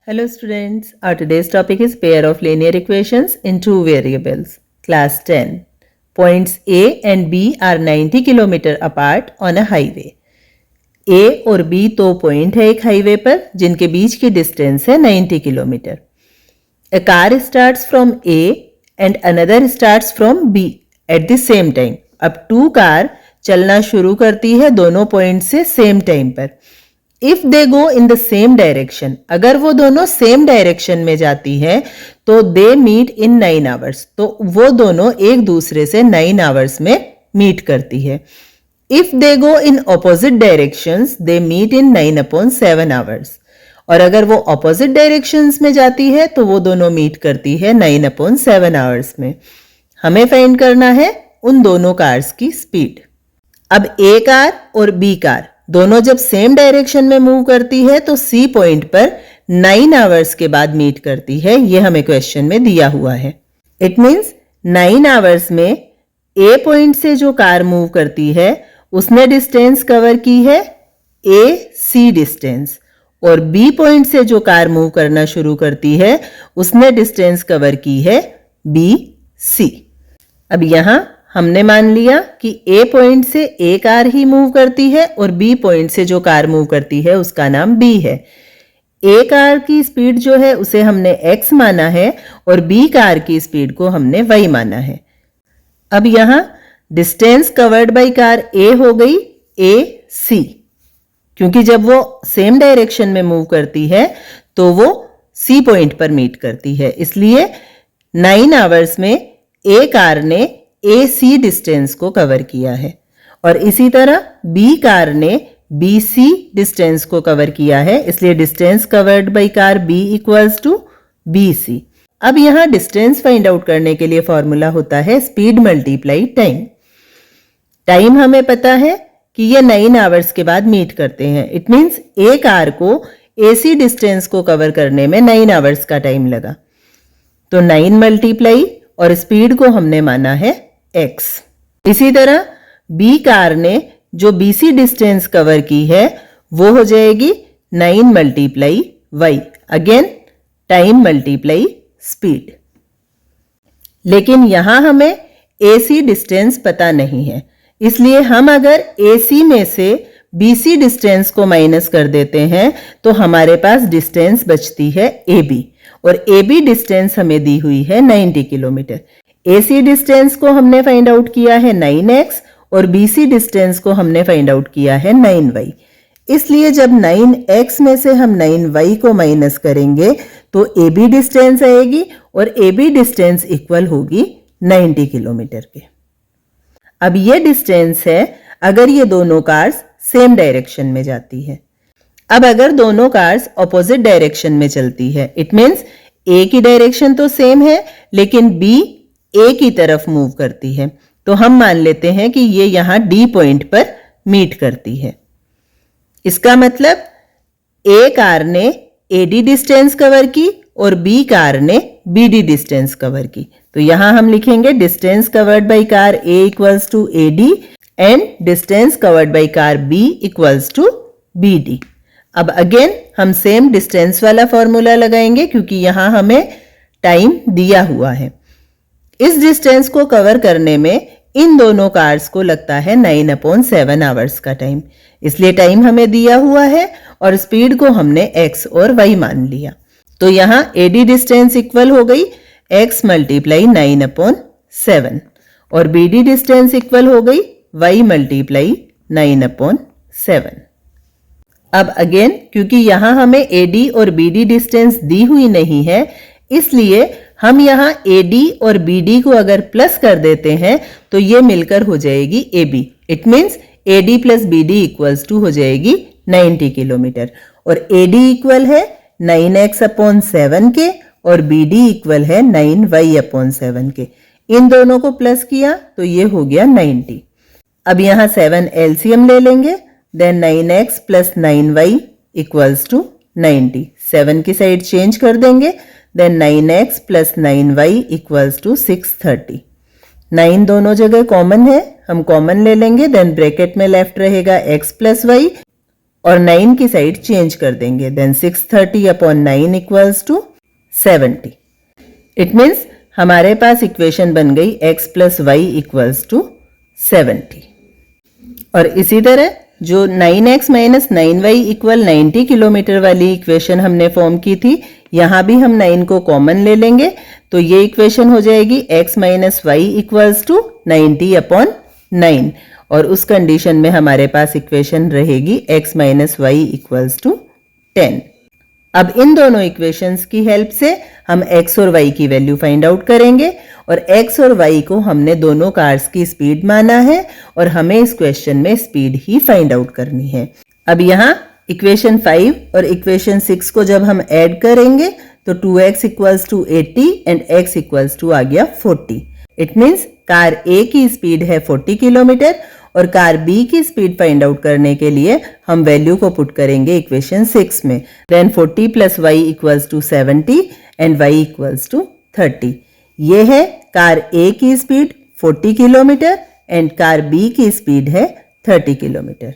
Hello students, our today's topic is pair of linear equations in two variables. Class 10. Points A and B are 90 km apart on a highway. A और B दो point है एक highway पर जिनके बीच की distance है 90 kilometre. A car starts from A and another starts from B at the same time. अब to car चलना शुरू करती है दोनों पॉइंट से सेम टाइम पर. If they go in the same direction, अगर वो दोनों सेम डायरेक्शन में जाती है तो दे मीट इन 9 आवर्स, तो वो दोनों एक दूसरे से 9 आवर्स में मीट करती है. If they go in opposite directions they meet in 9/7 hours, और अगर वो ऑपोजिट डायरेक्शंस में जाती है तो वो दोनों मीट करती है 9/7 आवर्स में. हमें फाइंड करना है उन दोनों कार्स की स्पीड. अब ए कार और बी कार दोनों जब सेम डायरेक्शन में मूव करती है तो सी पॉइंट पर 9 आवर्स के बाद मीट करती है. ये हमें क्वेश्चन में दिया हुआ है. इट मींस 9 आवर्स में ए पॉइंट से जो कार मूव करती है उसने डिस्टेंस कवर की है ए सी डिस्टेंस, और बी पॉइंट से जो कार मूव करना शुरू करती है उसने डिस्टेंस कवर की है बी सी. अब यहां हमने मान लिया कि ए पॉइंट से ए कार ही मूव करती है और बी पॉइंट से जो कार मूव करती है उसका नाम बी है. ए कार की स्पीड जो है उसे हमने x माना है और बी कार की स्पीड को हमने y माना है. अब यहां डिस्टेंस कवर्ड बाय कार ए हो गई ए सी, क्योंकि जब वो सेम डायरेक्शन में मूव करती है तो वो सी पॉइंट पर मीट करती है. इसलिए 9 आवर्स में ए कार ने ए सी डिस्टेंस को कवर किया है, और इसी तरह बी कार ने बी सी डिस्टेंस को कवर किया है. इसलिए distance covered by car B equals to B C. अब यहां डिस्टेंस फाइंड आउट करने के लिए फॉर्मूला होता है स्पीड मल्टीप्लाई टाइम. टाइम हमें पता है कि ये 9 आवर्स के बाद मीट करते हैं. इट मींस ए कार को ए सी डिस्टेंस को कवर करने में 9 आवर्स का टाइम लगा. तो 9 मल्टीप्लाई और स्पीड को हमने माना है x. इसी तरह बी कार ने जो BC डिस्टेंस कवर की है वो हो जाएगी 9 multiply y, again time multiply speed. लेकिन यहां हमें AC डिस्टेंस पता नहीं है, इसलिए हम अगर AC में से BC डिस्टेंस को माइनस कर देते हैं तो हमारे पास डिस्टेंस बचती है AB, और AB डिस्टेंस हमें दी हुई है 90 किलोमीटर. AC डिस्टेंस को हमने फाइंड आउट किया है 9x और BC डिस्टेंस को हमने फाइंड आउट किया है 9y. इसलिए जब 9x में से हम 9y को माइनस करेंगे तो AB डिस्टेंस आएगी, और AB डिस्टेंस इक्वल होगी 90 किलोमीटर के. अब ये डिस्टेंस है अगर ये दोनों कार्स सेम डायरेक्शन में जाती है. अब अगर दोनों कार्स ऑपोजिट डायरेक्शन में चलती है, इट मींस A की डायरेक्शन तो सेम है लेकिन B A की तरफ मूव करती है, तो हम मान लेते हैं कि ये यहां D पॉइंट पर मीट करती है. इसका मतलब A कार ने AD डिस्टेंस कवर की और B कार ने BD डिस्टेंस कवर की. तो यहां हम लिखेंगे distance covered by car A equals to AD and distance covered by car B equals to BD. अब अगेन हम सेम डिस्टेंस वाला फॉर्मूला लगाएंगे क्योंकि यहां हमें टाइम दिया हुआ है. इस डिस्टेंस को कवर करने में इन दोनों कार्स को लगता है 9/7 आवर्स का टाइम. इसलिए टाइम हमें दिया हुआ है और स्पीड को हमने x और y मान लिया. तो यहां AD डिस्टेंस इक्वल हो गई x मल्टीप्लाई 9/7 और BD डिस्टेंस इक्वल हो गई y मल्टीप्लाई 9/7. अब अगेन क्योंकि यहां हमें AD और BD डिस्टेंस दी हुई नहीं है, इसलिए हम यहां AD और BD को अगर प्लस कर देते हैं तो ये मिलकर हो जाएगी AB. It means AD plus BD equals to हो जाएगी 90 किलोमीटर, और AD इक्वल है 9x/7 के और BD इक्वल है 9y/7 के. इन दोनों को प्लस किया तो ये हो गया 90. अब यहां 7 LCM ले लेंगे, then 9x plus 9y equals to 90. 7 की साइड चेंज कर देंगे, then 9x plus 9y equals to 630. 9 दोनों जगह कॉमन है, हम कॉमन ले लेंगे, देन ब्रैकेट में लेफ्ट रहेगा x प्लस y और 9 की साइड चेंज कर देंगे, then 630 upon 9 equals to 70. It means हमारे पास इक्वेशन बन गई x plus Y equals to 70. और इसी तरह जो 9x minus 9y equal 90 kilometre वाली इक्वेशन हमने फॉर्म की थी, यहाँ भी हम 9 को कॉमन ले लेंगे, तो ये इक्वेशन हो जाएगी x minus Y equals to 90 upon 9. और उस कंडीशन में हमारे पास इक्वेशन रहेगी x minus Y equals to 10. अब इन दोनों इक्वेशंस की हेल्प से हम x और y की वैल्यू फाइंड आउट करेंगे, और x और y को हमने दोनों कार्स की स्पीड माना है और हमें इस क्वेश्चन में स्पीड ही फाइंड आउट करनी है. अब यहाँ इक्वेशन 5 और इक्वेशन 6 को जब हम ऐड करेंगे तो 2x equals to 80 and x equals to आ गया 40. इट मीन्स कार A की स्पीड है 40 किलोमीटर और कार B की स्पीड फाइंड आउट करने के लिए हम वैल्यू को पुट करेंगे इक्वेशन 6 में. Then 40 plus y equals to 70 and y equals to 30. ये है कार A की speed 40 kilometre and car B की स्पीड है 30 किलोमीटर.